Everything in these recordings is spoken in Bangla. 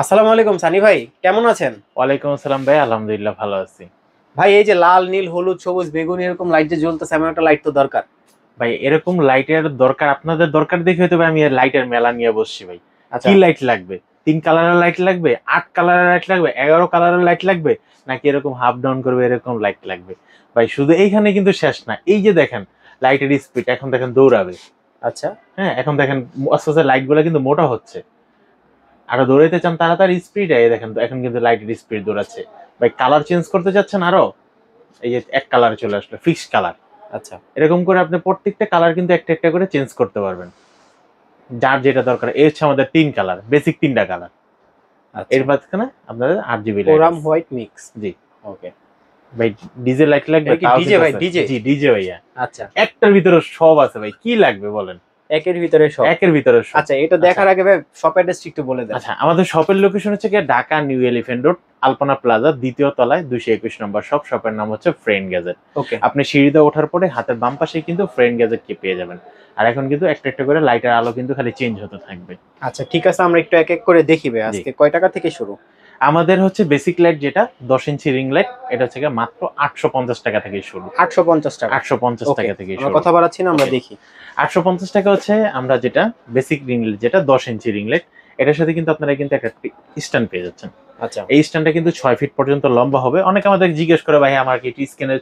আসসালামু আলাইকুম সানি ভাই, কেমন আছেন? ওয়ালাইকুম আসসালাম ভাই, আলহামদুলিল্লাহ ভালো আছি। ভাই এই যে লাল নীল হলুদ সবুজ বেগুনি এরকম লাইট যে জ্বলতেছে, এমন একটা লাইট তো দরকার। ভাই এরকম লাইটের দরকার, আপনাদের দরকার দেখে হয়তো ভাই আমি লাইটের মেলা নিয়ে বসছি ভাই। আচ্ছা। কি লাইট লাগবে? 3 কালারের লাইট লাগবে, 8 কালারের লাইট লাগবে, 11 কালারের লাইট লাগবে, নাকি এরকম হাফ ডাউন করবে এরকম লাইট লাগবে? ভাই শুধু এইখানে কিন্তু শেষ না, এই যে দেখেন লাইটের স্পিড এখন দেখেন দৌড়াবে। আচ্ছা। হ্যাঁ, এখন দেখেন আস্তে আস্তে লাইট গুলো কিন্তু মোটা হচ্ছে। আরো দৌড়াইতে চান তাড়াতাড়ি স্পিড, এই দেখেন তো এখন কিন্তু লাইটের স্পিড দৌড়াচ্ছে। ভাই কালার চেঞ্জ করতে চাচ্ছেন আরো, এই যে এক কালারে চলে আসলো ফিক্সড কালার। আচ্ছা। এরকম করে আপনি প্রত্যেকটা কালার কিন্তু একটা একটা করে চেঞ্জ করতে পারবেন, যার যেটা দরকার। এই হচ্ছে আমাদের 3 কালার, বেসিক 3টা কালার। আচ্ছা। এর মাঝখানে আপনাদের 8 জিবি লাইট ওরাম আছে। White mix. জি ওকে। ভাই, ডিজে লাইট লাগবে? এটা কি তাও ডিজে কিন্তু ভাই? আছে। ডিজে? জি ডিজে ভাইয়া। আচ্ছা। একটার ভিতরে সব আছে ভাই, কি লাগবে বলেন? একের ভিতরে সব? একের ভিতরে সব। আচ্ছা, এটা দেখার আগে ভাই শপ অ্যাড্রেস একটু বলে দেন। আচ্ছা, আমাদের শপের লোকেশন হচ্ছে কি ঢাকা নিউ এলিফ্যান্ট রোড, আলপনা প্লাজা, দ্বিতীয় তলায়, 221 নম্বর শপ। শপের নাম হচ্ছে ফ্রেন্ড গ্যাজেট। ওকে। আপনি সিঁড়িতে ওঠার পরে হাতের বাম পাশে কিন্তু ফ্রেন্ড গ্যাজেট কে পেয়ে যাবেন। আর এখন কিন্তু একটা একটা করে লাইটের আলো কিন্তু খালি চেঞ্জ হতে থাকবে। আচ্ছা ঠিক আছে, আমরা একটু এক এক করে দেখি ভাই। জি, আজকে কয় টাকা থেকে শুরু? আমাদের হচ্ছে বেসিক লাইট যেটা 10 ইঞ্চি রিং লাইট, এটা হচ্ছে গিয়ে মাত্র 850 টাকা থেকে শুরু। 850 টাকা? 850 ওকে, টাকা থেকে আমরা শুরু। কথা বাড়াচ্ছি না, আমরা Okay. দেখি। 850 টাকা হচ্ছে আমরা যেটা বেসিক রিং লাইট, যেটা 10 ইঞ্চি রিং লাইট, এটার সাথে কিন্তু আপনারা কিন্তু একটা স্ট্যান্ড পেয়ে যাচ্ছেন। আচ্ছা। এই স্ট্যান্ডটা কিন্তু 6 ফিট পর্যন্ত লম্বা হবে। অনেকে আমাদের জিজ্ঞেস করে, ভাই আমার কি একটু স্ক্যানের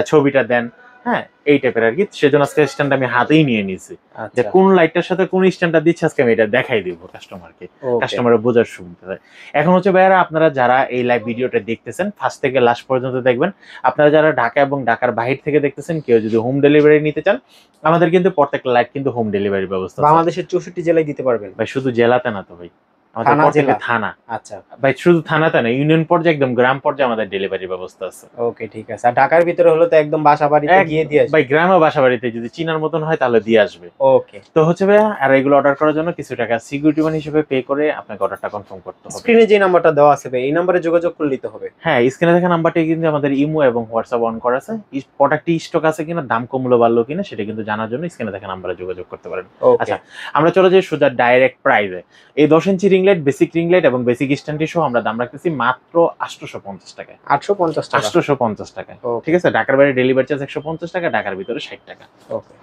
ছবিটা দেন। হ্যাঁ, এই টাইপের আর কি। সেজন্য আজকে স্ট্যান্ড আমি হাতেই নিয়ে নিয়েছি, যে আচ্ছা। কোন লাইটটার সাথে কোন স্ট্যান্ডটা দিচ্ছে আজকে আমি এটা দেখাই দিব কাস্টমারকে, ওকে। কাস্টমারের বোঝার সুবিধা হয়। এখন হচ্ছে ভাইয়ারা, আপনারা যারা এই লাইভ ভিডিওটা দেখতেছেন ফার্স্ট থেকে লাস্ট পর্যন্ত দেখবেন। আপনারা যারা ঢাকা এবং ঢাকার বাহির থেকে দেখতেছেন, কেউ যদি হোম ডেলিভারি নিতে চান, আমাদের কিন্তু প্রত্যেকটা লাইট কিন্তু হোম ডেলিভারি ব্যবস্থা আছে। বাংলাদেশের 64 জেলায় দিতে পারবেন? ভাই শুধু জেলাতে না তো ভাই, আমাদের থানা, প্রত্যেকটা জেলা? থানা। আচ্ছা। ভাই শুধু থানাতে না, ইউনিয়ন পর্যায়ে একদম গ্রাম পর্যায়ে আমাদের ডেলিভারি ব্যবস্থা আছে। ওকে ঠিক আছে। আর ঢাকার ভিতরে হলো তো একদম বাসা বাড়িতে গিয়ে দিয়ে আসবে? ভাই গ্রামে বাসা বাড়িতে যদি চিনার মতন হয় তাহলে দিয়ে আসবে। ওকে। তো হচ্ছে ভাইয়া, আর এগুলো অর্ডার করার জন্য কিছু টাকা সিকিউরিটি মানি হিসেবে পে করে আপনাকে অর্ডারটা কনফার্ম করতে হবে। স্ক্রিনে যে নাম্বারটা দেওয়া আছে ভাই, এই নাম্বারে যোগাযোগ করলেই তো হবে? হ্যাঁ, স্ক্রিনে দেখা নাম্বারটি কিন্তু আমাদের ইমো এবং হোয়াটসঅ্যাপ অন করা আছে। প্রোডাক্টটি স্টক আছে কিনা, দাম কমলো বাড়লো কিনা, সেটা কিন্তু জানার জন্য স্ক্রিনে দেখা নাম্বারে যোগাযোগ করতে পারেন। ওকে। আচ্ছা, আমরা চলে যাই সোজা ডাইরেক্ট প্রাইজে। এই 10 ইঞ্চি ring light, basic ring light এবং বেসিক স্ট্যান্ডটি সহ আমরা দাম রাখতেছি মাত্র 850 টাকায়। 850 টাকা? 850 টাকায়। ওকে। ঠিক আছে, ঢাকার বাইরে ডেলিভারি চার্জ 150 টাকা, ঢাকার ভিতরে 60 টাকা। ওকে।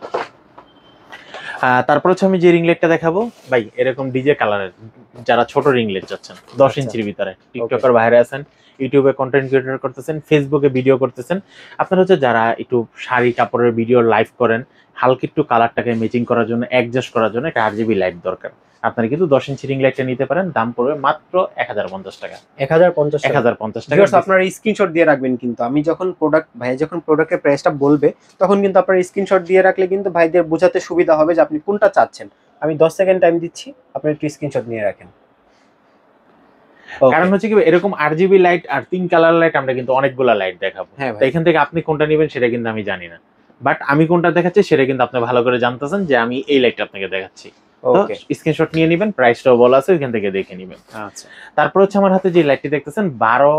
তারপর হচ্ছে আমি যে রিং লাইটটা দেখাবো ভাই, এরকম ডিজে কালারের, যারা ছোট রিং লাইট চাচ্ছেন 10 আচ্ছা। ইঞ্চির ভিতরে, টিকটকের বাইরে আছেন, ইউটিউবে কন্টেন্ট ক্রিয়েটর করতেছেন, ফেসবুকে ভিডিও করতেছেন, আপনারা হচ্ছে যারা একটু শাড়ি কাপড়ের ভিডিও লাইভ করেন, হালকা একটু কালারটাকে ম্যাচিং করার জন্য, অ্যাডজাস্ট করার জন্য একটা 8 জিবি লাইট দরকার, আপনারা কিন্তু 10 ইঞ্চি রিং লাইটটা নিতে পারেন। দাম পড়বে মাত্র 1050 টাকা। 1050 টাকা? 1050 টাকা। ভিউয়ার্স, আপনারা স্ক্রিনশট দিয়ে রাখবেন কিন্তু। আমি যখন ভাই যখন প্রোডাক্টের প্রাইসটা বলবে, তখন কিন্তু আপনারা স্ক্রিনশট দিয়ে রাখলে কিন্তু ভাইদের বোঝাতে সুবিধা হবে যে আপনি কোনটা চাচ্ছেন। আমি 10 সেকেন্ড টাইম দিচ্ছি, আপনি একটু স্ক্রিনশট নিয়ে রাখেন। কারণ হচ্ছে কি, এরকম 8 জিবি লাইট আর 3 কালার লাইট আমরা কিন্তু অনেকগুলা লাইট দেখাবো। হ্যাঁ তো ভাই। এখান থেকে আপনি কোনটা নেবেন সেটা কিন্তু আমি জানি না, বাট আমি কোনটা দেখাচ্ছি সেটা কিন্তু আপনি ভালো করে জানতেছেন যে আমি এই লাইটটা আপনাকে দেখাচ্ছি। তো ওকে। স্ক্রিনশট নিয়ে নেবেন, প্রাইসটাও বলা আছে ওইখান থেকে দেখে নেবেন। আচ্ছা। তারপর হচ্ছে আমার হাতে যে লাইটটি দেখতেছেন 12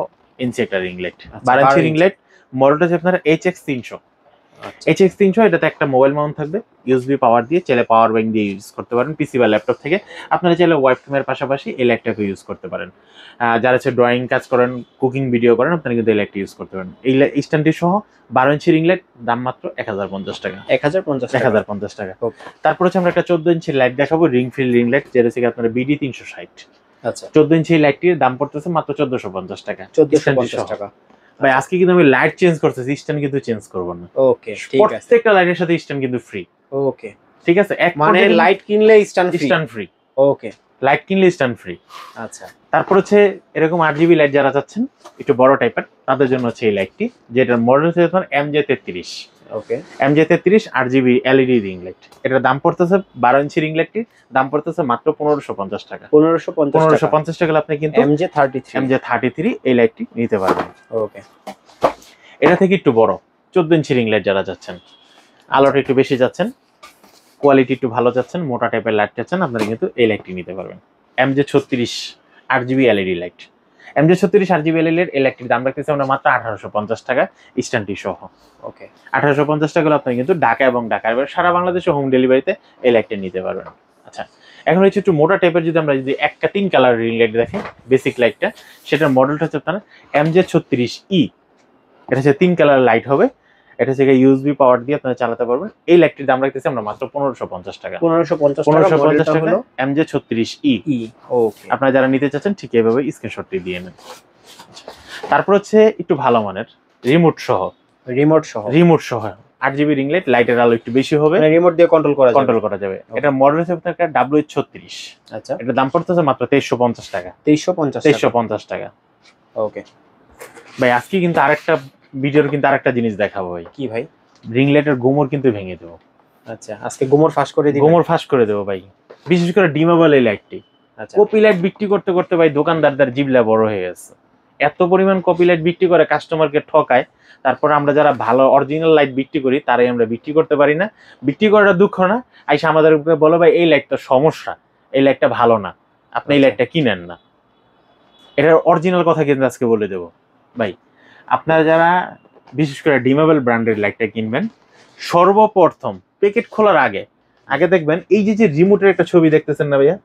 ইঞ্চি একটা রিং লাইট। আচ্ছা, 12 ইঞ্চি 12 রিং ইঞ্চি। লাইট, মডেলটা হচ্ছে আপনার HX300। আচ্ছা। HX300, এটাতে একটা মোবাইল মাউন্ট থাকবে, ইউএসবি পাওয়ার দিয়ে, চাইলে পাওয়ার ব্যাংক দিয়ে ইউজ করতে পারেন, পিসি বা ল্যাপটপ থেকে। আপনারা চাইলে ওয়েবক্যামের পাশাপাশি এই লাইটটাকে ইউজ করতে পারেন। যারা হচ্ছে ড্রয়িং কাজ করেন, কুকিং ভিডিও করেন, আপনারা কিন্তু এই লাইটটা ইউজ করতে পারেন। এই স্ট্যান্ডটি সহ 12 ইঞ্চি রিং লাইট, দাম মাত্র 1050 টাকা। 1050 টাকা? 1050 টাকা। ওকে। তারপর হচ্ছে আমরা একটা 14 ইঞ্চি লাইট দেখাবো, রিং ফিল রিং লাইট, যেটা হচ্ছে আপনার BD 360। আচ্ছা। 14 ইঞ্চি লাইটটির দাম পড়তেছে মাত্র 1450 টাকা। 1450 টাকা? ভাই আজকে কিন্তু আমি লাইট চেঞ্জ করতেছি, স্ট্যান্ড কিন্তু চেঞ্জ করব না। ওকে ঠিক আছে। প্রত্যেকটা লাইটের সাথে স্ট্যান্ড কিন্তু ফ্রি। ওকে। ঠিক আছে, এক মানে লাইট কিনলে stand free? Stand free. Okay. Light কিনলে স্ট্যান্ড ফ্রি। আচ্ছা। তারপর হচ্ছে এরকম 8 জিবি লাইট যারা চাচ্ছেন একটু বড় টাইপের, তাদের জন্য হচ্ছে এই লাইটটি, যেটার মডেল হচ্ছে আপনার MJ33। ওকে। MJ33 8 GB LED ring light. এটার দাম পড়তেছে 12 ইঞ্চি রিং লাইটটির দাম পড়তেছে মাত্র 1550 টাকা। 1550 টাকা আপনি কিন্তু MJ33 এই লাইটটি নিতে পারবেন। ওকে। এটা থেকে একটু বড় 14 ইঞ্চি রিং লাইট যারা যাচ্ছেন, আলোটা একটু বেশি যাচ্ছেন, কোয়ালিটি একটু ভালো যাচ্ছেন, মোটা টাইপের লাইট চাচ্ছেন, আপনারা কিন্তু এই লাইটটি নিতে পারবেন। MJ36 8 GB LED light. MJ36 8 GB LED এই লাইটটির দাম রাখতেছি আমরা মাত্র 1850 টাকা স্ট্যান্ডটি সহ। ওকে। 1850 টাকা আপনি কিন্তু ঢাকা এবং ঢাকার বাইরে সারা বাংলাদেশে হোম ডেলিভারিতে এই লাইটটি নিতে পারবেন। আচ্ছা, এখন হচ্ছে একটু মোটা টাইপের যদি আমরা যদি একটা 3 কালার রিং লাইট দেখেন, বেসিক লাইটটা, সেটার মডেলটা হচ্ছে আপনার MJ36E। এটা হচ্ছে 3 কালার লাইট হবে। এটা হচ্ছে ইউএসবি পাওয়ার দিয়ে আপনারা চালাতে পারবেন। এই লাইটটির দাম রাখতেছি আমরা মাত্র 1550 টাকা। 1550 টাকা টাকা MJ36E। ওকে, আপনারা যারা নিতে চাচ্ছেন ঠিক এইভাবে স্ক্রিনশটটি দিয়ে নেন। তারপর হচ্ছে একটু ভালো মানের রিমোট সহ, রিমোট সহ 8GB রিং লাইট, লাইটের আলো একটু বেশি হবে, মানে রিমোট দিয়ে কন্ট্রোল করা যাবে। এটা মডেল হচ্ছে আপনার WH36। আচ্ছা, এটা দাম পড়তেছে মাত্র 2350 টাকা। 2350 টাকা। ওকে ভাই আজকে কিন্তু আরেকটা ভিডিওর কিন্তু আরেকটা জিনিস দেখাবো ভাই। কি ভাই? রিং লাইটের গোমর কিন্তু ভেঙে দেবো। আচ্ছা, আজকে গোমর ফাঁস করে দিই, গোমর ফাঁস করে দেবো ভাই, বিশেষ করে ডিমেবল এই লাইটটি। আচ্ছা, কপি লাইট বিক্রি করতে করতে ভাই দোকানদারদের জিবলা বড় হয়ে গেছে। এত পরিমাণ কপি লাইট বিক্রি করে কাস্টমারকে ঠকায়, তারপর আমরা যারা ভালো অরিজিনাল লাইট বিক্রি করি তারাই আমরা বিক্রি করতে পারি না। বিক্রি করাটা দুঃখ না, আইসা আমাদেরকে বলো ভাই এই লাইটটা সমস্যা, এই লাইটটা ভালো না, আপনি এই লাইটটা কিনেন না। এটার অরিজিনাল কথা কিন্তু আজকে বলে দেবো ভাই। আপনারা যারা বিশেষ করে ডিমেবল ব্র্যান্ডের লাইটটা কিনবেন, সর্বপ্রথম প্যাকেট খোলার আগে দেখবেন এই যে রিমোটের একটা ছবি দেখতেছেন না ভাইয়া,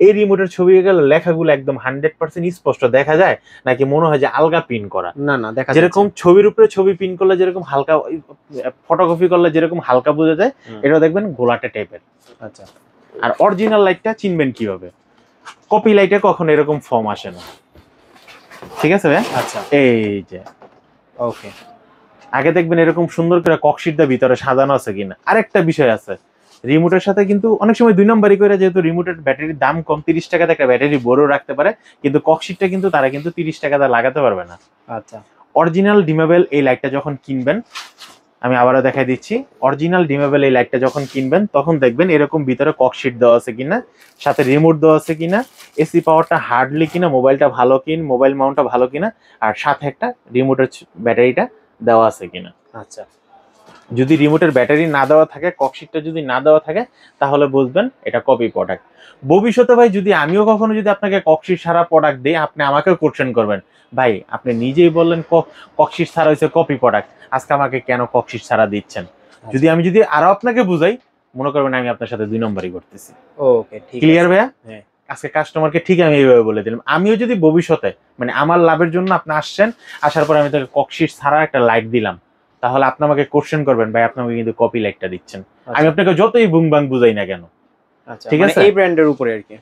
এই রিমোটের ছবি গেলে লেখাগুলো একদম 100% স্পষ্ট দেখা যায়, নাকি মনে হয় যে আলগা প্রিন্ট করা? না দেখা যায়, যেরকম ছবির উপরে ছবি প্রিন্ট করলে যেরকম হালকা, ফটোকপি করলে যেরকম হালকা বোঝা যায়, এটা দেখবেন গোলাটে টাইপের। আচ্ছা, আর অরিজিনাল লাইটটা চিনবেন কিভাবে? কপি লাইটে কখনো এরকম ফর্ম আসে না, ঠিক আছে ভাই? আচ্ছা, এই যে ওকে, আগে দেখবেন এরকম সুন্দর করে ককশিটটা ভিতরে সাজানো আছে কিনা। আরেকটা বিষয় আছে, রিমোটের সাথে কিন্তু অনেক সময় 2 নম্বরই করে, যেহেতু রিমোটের ব্যাটারির দাম কম, 30 টাকাতে একটা ব্যাটারি বড় রাখতে পারে, কিন্তু ককশিটটা কিন্তু তারা কিন্তু 30 টাকাতে লাগাতে পারবে না। আচ্ছা, অরিজিনাল ডিমেবল এই লাইটটা যখন কিনবেন, আমি আবারও দেখাই দিচ্ছি, অরিজিনাল ডিমেবল এই লাইটটা যখন কিনবেন তখন দেখবেন এরকম ভিতরে ককশিট দেওয়া আছে কিনা, সাথে রিমোট দেওয়া আছে কিনা, এসি পাওয়ারটা হার্ডলি কিনা, মোবাইলটা ভালো মোবাইল মাউন্টটা ভালো কিনা, আর সাথে একটা রিমোটের ব্যাটারিটা দেওয়া আছে কিনা। আচ্ছা, যদি রিমোটের ব্যাটারি না দেওয়া থাকে, ককশিটটা যদি না দেওয়া থাকে, তাহলে বুঝবেন এটা কপি প্রোডাক্ট। ভবিষ্যতে ভাই যদি আমিও কখনো যদি আপনাকে ককশিট ছাড়া প্রোডাক্ট দিই, আপনি আমাকেও কোশ্চেন করবেন, ভাই আপনি নিজেই বললেন ককশিট ছাড়া হয়েছে কপি প্রোডাক্ট, আজকে আমাকে কেন ককশিট ছাড়া দিচ্ছেন? যদি আমি আরো আপনাকে বুঝাই, মনে করবেন আমি আপনার সাথে 2 নম্বরই করতেছি। ওকে, ঠিক ক্লিয়ার ভাইয়া? হ্যাঁ, আজকে কাস্টমারকে ঠিক আমি এইভাবে বলে দিলাম। আমিও যদি ভবিষ্যতে মানে আমার লাভের জন্য আপনি আসছেন, আসার পর আমি তাকে ককশিট ছাড়া একটা লাইট দিলাম, তাহলে আপনি আমাকে কোশ্চেন করবেন, ভাই আপনি আমাকে কিন্তু কপি লাইটটা দিচ্ছেন। আমি আপনাকে যতই বুংবাং বুঝাই না কেন, আচ্ছা, ঠিক আছে? এই ব্র্যান্ডের উপরে আর কি,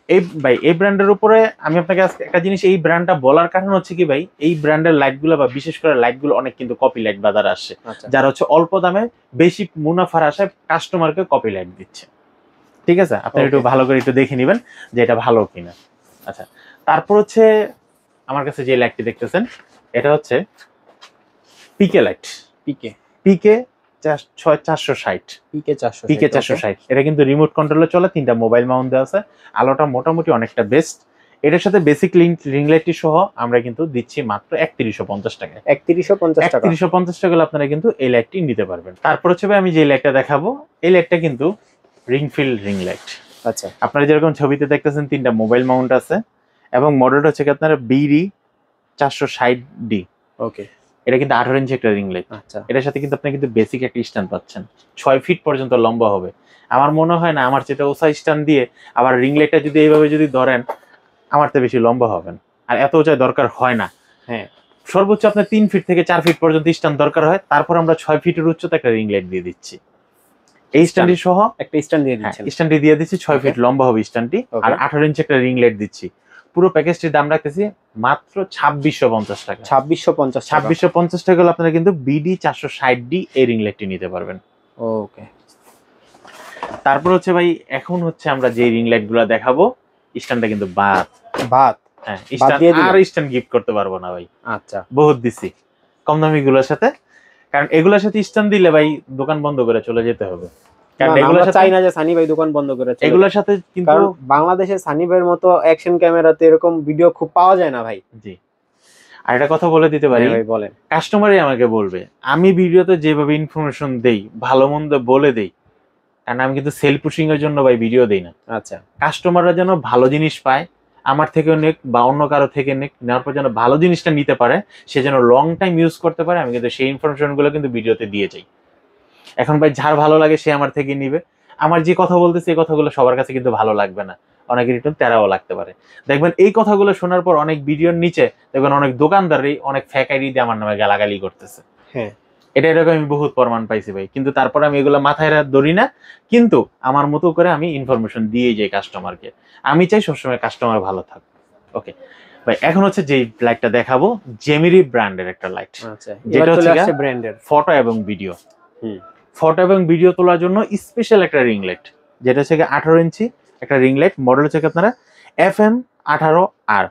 এই ব্র্যান্ডের উপরে আমি আপনাকে আজকে একটা জিনিস, এই ব্র্যান্ডটা বলার কারণ হচ্ছে কি ভাই, এই ব্র্যান্ডের লাইটগুলো বা বিশেষ করে লাইটগুলো অনেক কিন্তু কপি লাইট বাজারে আসছে, যারা হচ্ছে অল্প দামে বেশি মুনাফার আশায় কাস্টমারকে কপি লাইট দিচ্ছে। ঠিক আছে, আপনি একটু ভালো করে একটু দেখে নেবেন যে এটা ভালো কিনা। আচ্ছা, তারপর হচ্ছে আমার কাছে যে লাইটটি দেখতেছেন, এটা হচ্ছে পিকে লাইট, পিকে 460। এটা কিন্তু রিমোট কন্ট্রোলে চলে, 3টা মোবাইল মাউন্ট দেওয়া আছে, আলোটা মোটামুটি অনেকটা বেস্ট। এটার সাথে বেসিক রিং লাইটটি সহ আমরা কিন্তু দিচ্ছি মাত্র 3150 টাকা। 3150 টাকা আপনারা কিন্তু এই লাইটটি নিতে পারবেন। তারপর হচ্ছে ভাই আমি যে লাইটটা দেখাবো, এই লাইটটা কিন্তু রিংফিল্ড রিং লাইট। আচ্ছা, আপনারা যেরকম ছবিতে দেখতেছেন 3টা মোবাইল মাউন্ট আছে, এবং মডেলটা হচ্ছে কি আপনার BD 460D। ওকে, এটা কিন্তু 18 ইঞ্চি একটা রিং লাইট। আচ্ছা, এটার সাথে কিন্তু আপনি কিন্তু বেসিক একটা স্ট্যান্ড পাচ্ছেন, 6 ফিট পর্যন্ত লম্বা হবে। আমার মনে হয় না আমার চেয়ে ওসা স্ট্যান্ড দিয়ে আবার রিং লাইটটা যদি এইভাবে যদি ধরেন, আমার চেয়ে বেশি লম্বা হবেন, আর এত উঁচাই দরকার হয় না। হ্যাঁ, সর্বোচ্চ আপনার 3 ফিট থেকে 4 ফিট পর্যন্ত স্ট্যান্ড দরকার হয়, তারপর আমরা 6 ফিটের উচ্চতা একটা রিং লাইট দিয়ে দিচ্ছি। এই স্ট্যান্ডটি সহ একটা স্ট্যান্ড দিয়ে দিচ্ছি, স্ট্যান্ডটি দিয়ে দিচ্ছি, 6 ফিট লম্বা হবে স্ট্যান্ডটি, আর 18 ইঞ্চি একটা রিং লাইট দিচ্ছি। পুরো প্যাকেজটির দাম রাখতেছি মাত্র 2650 টাকা। 2650 টাকা হলে আপনারা কিন্তু BD 460D এই রিং লাইটটি নিতে পারবেন। ওকে, তারপর হচ্ছে ভাই এখন হচ্ছে আমরা যে রিং লাইট গুলা দেখাবো, স্ট্যান্ডটা কিন্তু বাদ। হ্যাঁ, স্ট্যান্ড গিফট করতে পারবো না ভাই। আচ্ছা, বহুত দিছি কম দামি গুলোর সাথে, কারণ এগুলোর সাথে স্ট্যান্ড দিলে ভাই দোকান বন্ধ করে চলে যেতে হবে। কারণ এগুলোর সাথে চাই না যে সানি ভাই দোকান বন্ধ করে চলে, এগুলোর সাথে কিন্তু বাংলাদেশে সানি ভাইয়ের মতো অ্যাকশন ক্যামেরাতে এরকম ভিডিও খুব পাওয়া যায় না ভাই। জি, আর একটা কথা বলে দিতে পারি ভাই, বলেন। কাস্টমারই আমাকে বলবে, আমি ভিডিওতে যেভাবে ইনফরমেশন দেই, ভালো মন্দ বলে দেই, কারণ আমি কিন্তু সেল পুশিং এর জন্য ভাই ভিডিও দেই না। আচ্ছা, কাস্টমাররা যেন ভালো জিনিস পায়, আমার থেকেও নেক বা অন্য কারো থেকে নেওয়ার পর যেন ভালো জিনিসটা নিতে পারে, সে যেন লং টাইম ইউজ করতে পারে, আমি কিন্তু সেই ইনফরমেশন গুলো কিন্তু ভিডিওতে দিয়ে যাই। এখন ভাই যার ভালো লাগে সে আমার থেকে নিবে, আমার যে কথা বলতেছে এই কথাগুলো সবার কাছে কিন্তু ভালো লাগবে না, অনেক রিটার্ন 13ও লাগতে পারে। দেখবেন এই কথাগুলো শোনার পর অনেক ভিডিওর নিচে দেখবেন অনেক দোকানদারই অনেক ফেক আইডি দিয়ে আমার নামে গালাগালি করতেছে। হ্যাঁ, এটা এরকম আমি বহুত প্রমাণ পাইছি ভাই, কিন্তু তারপর আমি এগুলো মাথায় ধরি না, কিন্তু আমার মতো করে আমি ইনফরমেশন দিয়ে যাই কাস্টমারকে। আমি চাই সবসময় কাস্টমার ভালো থাক। ওকে ভাই, এখন হচ্ছে যে লাইটটা দেখাবো জেমিরি ব্র্যান্ডের একটা লাইট, আচ্ছা, যেটা চলে হচ্ছে আসছে ব্র্যান্ডের ফটো এবং ভিডিও। হুম, ফটো এবং ভিডিও তোলার জন্য স্পেশাল একটা রিং লাইট, যেটা হচ্ছে 18 ইঞ্চি একটা রিং লাইট। মডেল হচ্ছে আপনারা FM18R।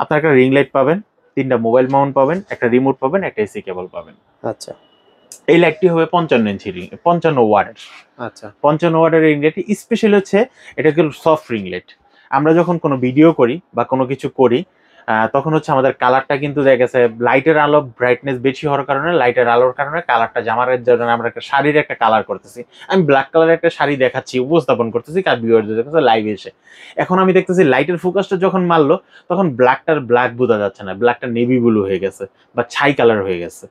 আপনারা একটা রিং লাইট পাবেন, 3টা মোবাইল মাউন্ট পাবেন, একটা রিমোট পাবেন, একটা এসি কেবল পাবেন। আচ্ছা এই লাইটটি হবে 55 ইঞ্চি 55 ওয়াটের। আচ্ছা 55 ওয়াটের রিং লাইট স্পেশাল হচ্ছে এটা হলো সফট রিং লাইট। আমরা যখন কোনো ভিডিও করি বা কোনো কিছু করি তখন হচ্ছে আমাদের কালারটা কিন্তু দেখা গেছে লাইটের আলো ব্রাইটনেস বেশি হওয়ার কারণে, লাইটের আলোর কারণে কালারটা জামার জন্য আমরা একটা শাড়ির একটা কালার করতেছি। আমি ব্ল্যাক কালারের একটা শাড়ি দেখাচ্ছি, উপস্থাপন করতেছি কার ভিউয়ারদের কাছে লাইভে এসে। এখন আমি দেখতেছি লাইটের ফোকাসটা যখন মারলো তখন ব্ল্যাকটার ব্ল্যাক বোঝা যাচ্ছে না, ব্ল্যাকটা নেভি ব্লু হয়ে গেছে বা ছাই কালার হয়ে গেছে,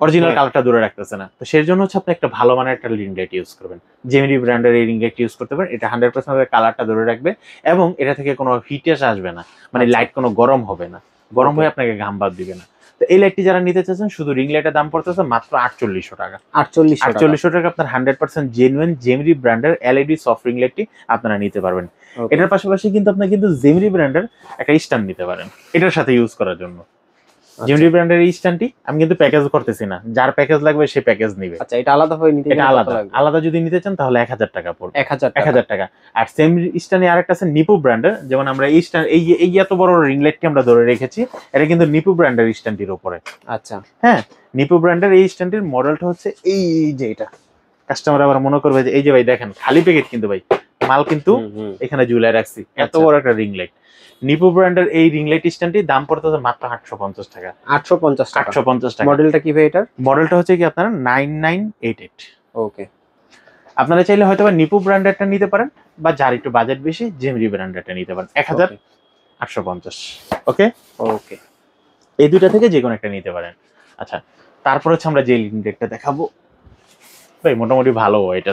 অরিজিনাল কালারটা দূরে রাখতেছে না। তো সেই জন্য হচ্ছে আপনি একটা ভালো মানের একটা রিং লাইট ইউজ করবেন, জেমিনি ব্র্যান্ডের এই রিং লাইট ইউজ করতে পারেন। এটা 100% কালারটা ধরে রাখবে এবং এটা থেকে কোনো হিটেস আসবে না, মানে লাইট কোনো গরম হবে না, গরম হয়ে আপনাকে ঘাম বাদ দিবে না। তো এই লাইটটি যারা নিতে চাচ্ছেন, শুধু রিং লাইটের দাম পড়তেছে মাত্র 4800 টাকা। 4800 টাকা আপনার 100% জেনুইন জেমিনি ব্র্যান্ডের এলইডি সফট রিং লাইটটি আপনারা নিতে পারবেন। এটার পাশাপাশি কিন্তু আপনি কিন্তু জেমিনি ব্র্যান্ডের একটা স্ট্যান্ড নিতে পারেন এটার সাথে ইউজ করার জন্য। জেমিনি ব্র্যান্ডের এই স্ট্যান্ডটি আমি কিন্তু প্যাকেজ করতেছি না, যার প্যাকেজ লাগবে সে প্যাকেজ নেবে। আচ্ছা, এটা আলাদা ভাবে নিতে, এটা আলাদা যদি নিতে চান তাহলে 1000 টাকা পড়বে, 1000 টাকা। আর সেম স্ট্যান্ডে আরেকটা আছে নিপো ব্র্যান্ডের, যেমন আমরা এই স্ট্যান্ড এই এত বড় রিং লাইটটি আমরা ধরে রেখেছি, এটা কিন্তু নিপো ব্র্যান্ডের স্ট্যান্ডটির উপরে। আচ্ছা হ্যাঁ, নিপো ব্র্যান্ডের এই স্ট্যান্ডটির মডেলটা হচ্ছে এই যে এটা। কাস্টমার আবার মনে করবে যে এই যে ভাই দেখেন খালি প্যাকেট, কিন্তু ভাই মাল কিন্তু এখানে ঝুলাই রাখছি, এত বড় একটা রিং লাইট। নিপো ব্র্যান্ডের এই রিং লাইট স্ট্যান্ডটির দাম পড়তেছে মাত্র 850 টাকা। 850 টাকা। মডেলটা কি ভাই এটার? মডেলটা হচ্ছে কি আপনারা 9988। ওকে, আপনারা চাইলে হয়তো বা নিপো ব্র্যান্ডেরটা নিতে পারেন, বা যার একটু বাজেট বেশি জেমিনি ব্র্যান্ডেরটা নিতে পারেন 1850। ওকে ওকে, এই দুইটা থেকে যে কোনো একটা নিতে পারেন। আচ্ছা, তারপর হচ্ছে আমরা যে রিং লাইটটা দেখাবো ভাই মোটামুটি ভালো এটা।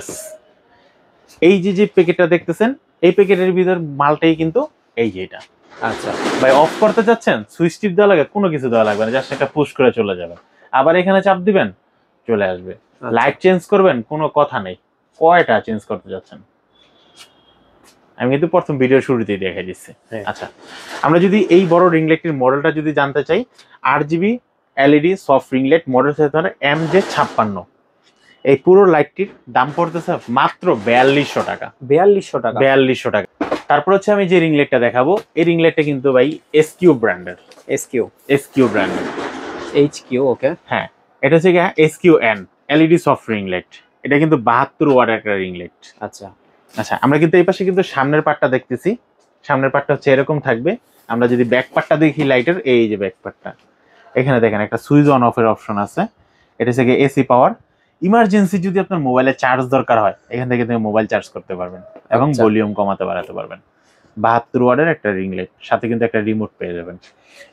এই যে প্যাকেটটা দেখতেছেন, এই প্যাকেটের ভিতর মালটাই কিন্তু এই যে এটা। আচ্ছা ভাই, অফ করতে চাচ্ছেন সুইচ টিপ দেওয়া লাগে, কোনো কিছু দেওয়া লাগবে না, জাস্ট একটা পুশ করে চলে যাবে, আবার এখানে চাপ দিবেন চলে আসবে। লাইট চেঞ্জ করবেন কোনো কথা নেই, কয়টা চেঞ্জ করতে যাচ্ছেন আমি কিন্তু প্রথম ভিডিও শুরুতেই দেখাই দিচ্ছি। আচ্ছা, আমরা যদি এই বড় রিং লাইটটির মডেলটা যদি জানতে চাই, 8GB LED soft ring light, model হচ্ছে MJ56। এই পুরো লাইটটির দাম পড়তেছে মাত্র 4200 টাকা। 4200 টাকা। তারপর হচ্ছে আমি যে রিং লাইটটা দেখাবো, এই রিং লাইটটা কিন্তু ভাই এসকিউ ব্র্যান্ডের। এসকিউ ব্র্যান্ডের HQ। ওকে, হ্যাঁ, এটা হচ্ছে SQN LED soft ring light. এটা কিন্তু 72 ওয়াটের একটা রিং লাইট। আচ্ছা আচ্ছা, আমরা কিন্তু এই পাশে কিন্তু সামনের পার্টটা দেখতেছি, সামনের পার্টটা হচ্ছে এরকম থাকবে। আমরা যদি ব্যাক পার্টটা দেখি লাইটের, এই যে ব্যাক পার্টটা, এখানে দেখেন একটা সুইচ অন অফের অপশন আছে। এটা হচ্ছে এসি পাওয়ার। ইমার্জেন্সি যদি আপনার মোবাইলে চার্জ দরকার হয়, এখান থেকে তুমি মোবাইল চার্জ করতে পারবেন এবং ভলিউম কমাতে বাড়াতে পারবেন। 72 ওয়াটের একটা রিং লাইট, সাথে কিন্তু একটা রিমোট পেয়ে যাবেন।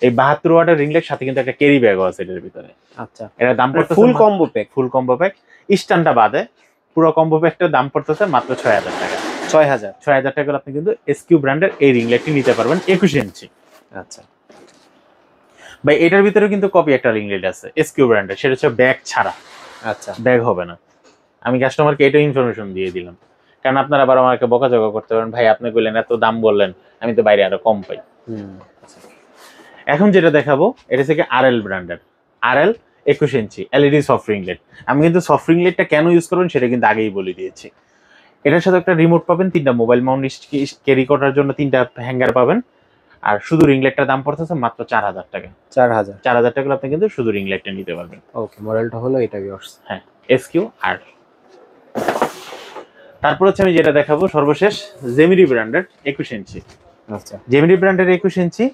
এই 72 ওয়াটের রিং লাইট সাথে কিন্তু একটা ক্যারি ব্যাগও আছে এটার ভিতরে। আচ্ছা, এটার দাম পড়তেছে ফুল কম্বো প্যাক স্ট্যান্ডটা বাদে পুরো কম্বো প্যাকটার দাম পড়তেছে মাত্র 6000 টাকা। 6000 টাকা আপনি কিন্তু এসকিউ ব্র্যান্ডের এই রিং লাইটটি নিতে পারবেন 21 ইঞ্চি। আচ্ছা ভাই, এটার ভিতরে কিন্তু কপি একটা রিং লাইট আছে এসকিউ ব্র্যান্ডের, সেটা হচ্ছে ব্যাগ ছাড়া। আচ্ছা, ব্যাগ হবে না। আমি কাস্টমারকে এটা ইনফরমেশন দিয়ে দিলাম, কারণ আপনারা আবার আমাকে বকাঝকা করতে পারেন, ভাই আপনি বললেন এত দাম বললেন, আমি তো বাইরে আরো কম পাই। এখন যেটা দেখাবো এটা হচ্ছে RL ব্র্যান্ডের, RL 21 inch LED soft ring light. আমি কিন্তু সফট রিং লাইটটা কেন ইউজ করবেন সেটা কিন্তু আগেই বলে দিয়েছি। এটার সাথে একটা রিমোট পাবেন, 3টা মোবাইল মাউন্ট ক্যারি করার জন্য 3টা হ্যাঙ্গার পাবেন। আর শুধু রিং লাইটটার দাম পড়তেছে মাত্র 4000 টাকা। 4000 টাকা আপনি কিন্তু শুধু রিং লাইটটা নিতে পারবেন। ওকে, মডেলটা হলো এটা ভিউয়ার্স। হ্যাঁ, SQR। তারপর হচ্ছে আমি যেটা দেখাবো সর্বশেষ, জেমিনি ব্র্যান্ডের 21 ইঞ্চি। আচ্ছা, জেমিনি ব্র্যান্ডের 21 ইঞ্চি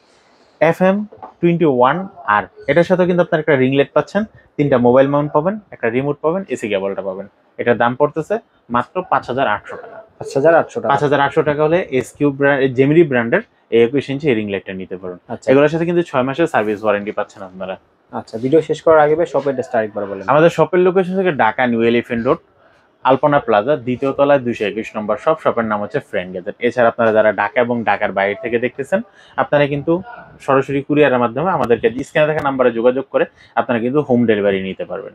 FM21R। এটার সাথে কিন্তু আপনার একটা রিং লাইট পাচ্ছেন, 3টা মোবাইল মাউন্ট পাবেন, একটা রিমোট পাবেন, এসি কেবলটা পাবেন। এটার দাম পড়তেছে মাত্র 5800 টাকা। 5800 টাকা হলে এসকিউ ব্র্যান্ড জেমিনি ব্র্যান্ডের এই 21 ইঞ্চি রিং লাইটটা নিতে পারেন। এগুলোর সাথে কিন্তু 6 মাসের সার্ভিস ওয়ারেন্টি পাচ্ছেন আপনারা। আচ্ছা, ভিডিও শেষ করার আগে শপের অ্যাড্রেসটা আরেকবার বলেন। আমাদের শপের লোকেশন থেকে ঢাকা নিউ এলিফ্যান্ট রোড, আলপনা প্লাজা, দ্বিতীয় তলায় 221 নম্বর শপ। শপের নাম হচ্ছে ফ্রেন্ড গ্যাজেট। এছাড়া আপনারা যারা ঢাকা এবং ঢাকার বাইরে থেকে দেখতেছেন, আপনারা কিন্তু সরাসরি কুরিয়ারের মাধ্যমে আমাদেরকে স্ক্রিনে দেখা নাম্বারে যোগাযোগ করে আপনারা কিন্তু হোম ডেলিভারি নিতে পারবেন।